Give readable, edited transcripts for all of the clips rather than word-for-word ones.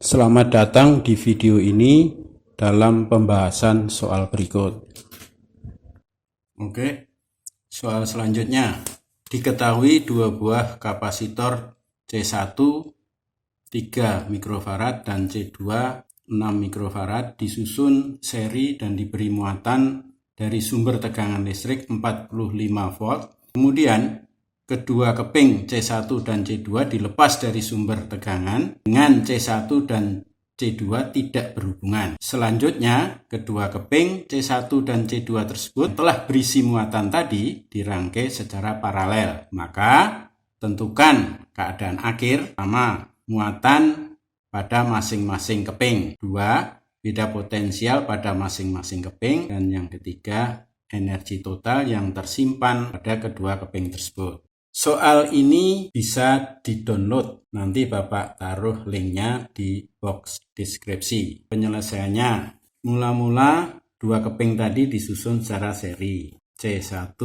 Selamat datang di video ini dalam pembahasan soal berikut. Oke, soal selanjutnya. Diketahui dua buah kapasitor C1 3 mikrofarad dan C2 6 mikrofarad disusun seri dan diberi muatan dari sumber tegangan listrik 45 volt. Kemudian kedua keping C1 dan C2 dilepas dari sumber tegangan dengan C1 dan C2 tidak berhubungan. Selanjutnya, kedua keping C1 dan C2 tersebut telah berisi muatan tadi dirangkai secara paralel. Maka tentukan keadaan akhir. Pertama, muatan pada masing-masing keping. Dua, beda potensial pada masing-masing keping. Dan yang ketiga, energi total yang tersimpan pada kedua keping tersebut. Soal ini bisa di-download. Nanti Bapak taruh linknya di box deskripsi. Penyelesaiannya, mula-mula dua keping tadi disusun secara seri. C1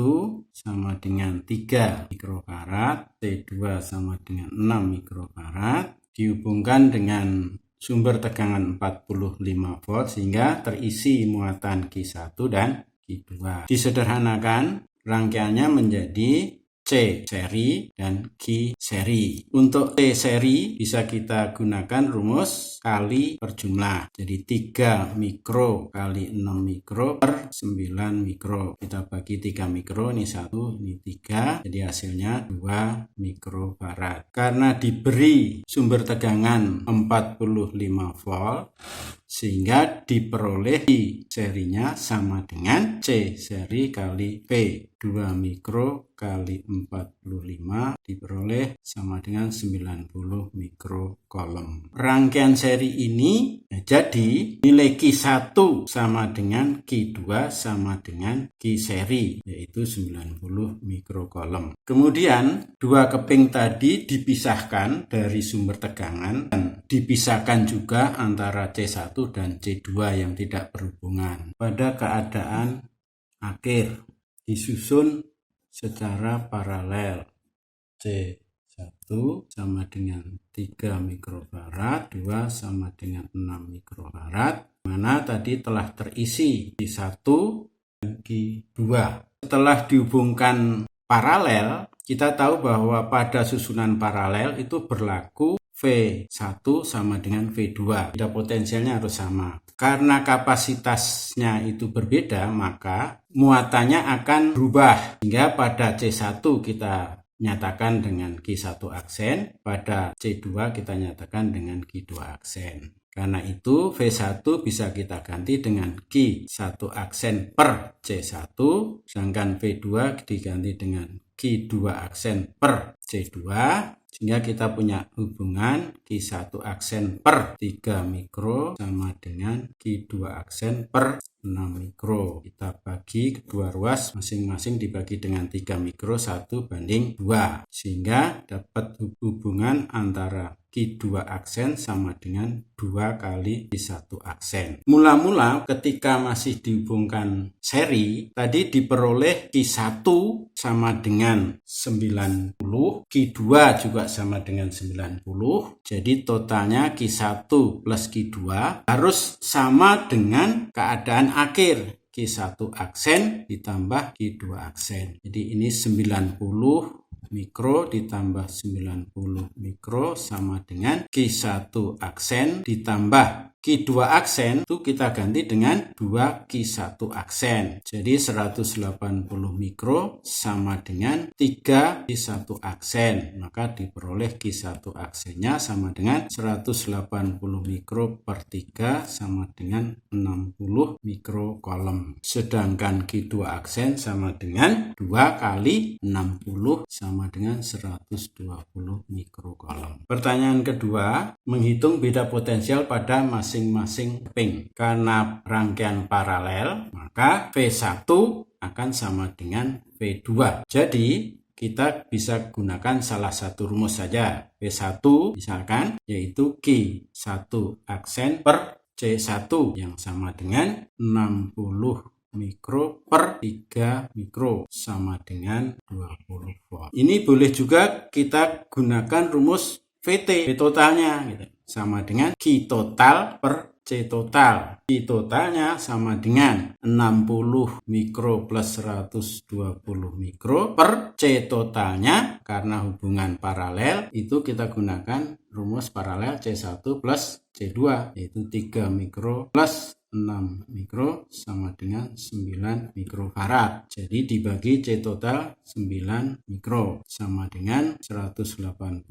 sama dengan 3 mikrofarad, C2 sama dengan 6 mikrofarad, dihubungkan dengan sumber tegangan 45 volt sehingga terisi muatan Q1 dan Q2. Disederhanakan, rangkaiannya menjadi C seri dan Q seri. Untuk C seri bisa kita gunakan rumus kali per jumlah. Jadi 3 mikro kali 6 mikro per 9 mikro. Kita bagi 3 mikro, ini 1, ini 3. Jadi hasilnya 2 mikrofarad. Karena diberi sumber tegangan 45 volt, sehingga diperoleh Q serinya sama dengan C seri kali P. 2 mikro kali 45 diperoleh sama dengan 90 mikrocoulomb. Rangkaian seri ini jadi nilai Q1 sama dengan Q2 sama dengan Q seri, yaitu 90 mikrocoulomb. Kemudian dua keping tadi dipisahkan dari sumber tegangan dan dipisahkan juga antara C1 dan C2 yang tidak berhubungan. Pada keadaan akhir disusun secara paralel. C1 sama dengan 3 mikrofarad, 2 sama dengan 6 mikrofarad, mana tadi telah terisi Q1 dan Q2. Setelah dihubungkan paralel, kita tahu bahwa pada susunan paralel itu berlaku V1 sama dengan V2. Beda potensialnya harus sama. Karena kapasitasnya itu berbeda, maka muatannya akan berubah. Hingga pada C1 kita nyatakan dengan Q1 aksen, pada C2 kita nyatakan dengan Q2 aksen. Karena itu V1 bisa kita ganti dengan Q1 aksen per C1, sedangkan V2 diganti dengan Q2 aksen per C2, sehingga kita punya hubungan Q1 aksen per 3 mikro sama dengan Q2 aksen per 6 mikro. Kita bagi kedua ruas masing-masing dibagi dengan 3 mikro 1 banding 2. Sehingga dapat hubungan antara Q2 aksen sama dengan 2 kali Q1 aksen. Mula-mula ketika masih dihubungkan seri, tadi diperoleh Q1 sama dengan 90, Q2 juga sama dengan 90. Jadi totalnya Q1 plus Q2 harus sama dengan keadaan akhir. Q1 aksen ditambah Q2 aksen. Jadi ini 90 mikro ditambah 90 mikro sama dengan Q1 aksen ditambah Q2 aksen, itu kita ganti dengan 2 Q1 aksen. Jadi 180 mikro sama dengan 3 Q1 aksen. Maka diperoleh Q1 aksennya sama dengan 180 mikro per 3 sama dengan 60 mikrocoulomb. Sedangkan Q2 aksen sama dengan 2 kali 60 sama dengan 120 mikrocoulomb. Pertanyaan kedua, menghitung beda potensial pada masing-masing keping. Karena rangkaian paralel, maka V1 akan sama dengan V2. Jadi kita bisa gunakan salah satu rumus saja. V1 misalkan yaitu Q1 aksen per C1 yang sama dengan 60 mikro per 3 mikro sama dengan 20 volt. Ini boleh juga kita gunakan rumus VT, V totalnya gitu, sama dengan Q total per C total. Q totalnya sama dengan 60 mikro plus 120 mikro per C totalnya, karena hubungan paralel itu kita gunakan rumus paralel C1 plus C2, yaitu 3 mikro plus 6 mikro sama dengan 9 mikrofarad. Jadi dibagi C total 9 mikro sama dengan 180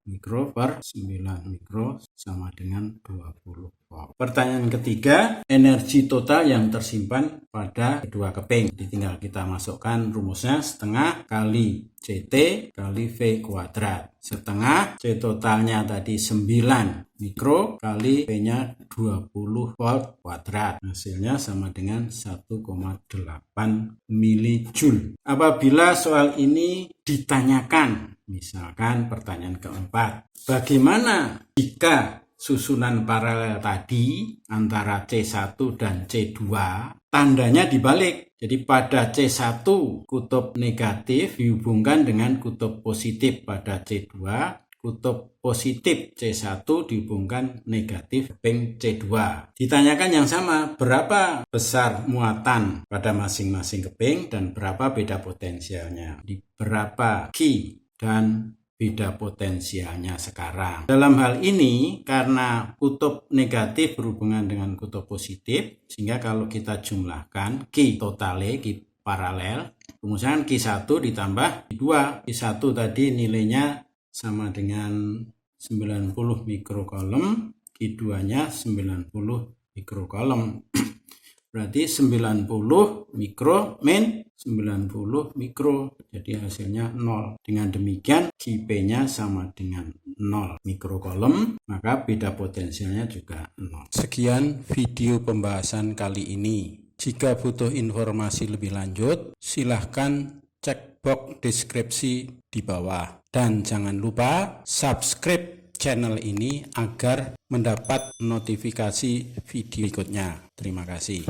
mikro per 9 mikro sama dengan 20 volt. Pertanyaan ketiga, energi total yang tersimpan pada kedua keping. Jadi tinggal kita masukkan rumusnya, setengah kali CT kali V kuadrat. Setengah C totalnya tadi 9 mikro kali V-nya 20 volt kuadrat. Hasilnya sama dengan 1,8 milijoule. Apabila soal ini ditanyakan, misalkan pertanyaan keempat, bagaimana jika susunan paralel tadi antara C1 dan C2 tandanya dibalik? Jadi pada C1 kutub negatif dihubungkan dengan kutub positif, pada C2 kutub positif C1 dihubungkan negatif keping C2. Ditanyakan yang sama, berapa besar muatan pada masing-masing keping dan berapa beda potensialnya, di berapa Q dan beda potensialnya sekarang. Dalam hal ini, karena kutub negatif berhubungan dengan kutub positif, sehingga kalau kita jumlahkan Q totale, Q paralel, kemudian Q1 ditambah Q2. Q1 tadi nilainya sama dengan 90 mikrocoulomb, Q2-nya 90 mikrocoulomb. Berarti 90 mikro min 90 mikro, jadi hasilnya 0. Dengan demikian Qp-nya sama dengan 0 mikrocoulomb, maka beda potensialnya juga 0. Sekian video pembahasan kali ini. Jika butuh informasi lebih lanjut, silahkan cek box deskripsi di bawah. Dan jangan lupa subscribe channel ini agar mendapat notifikasi video berikutnya. Terima kasih.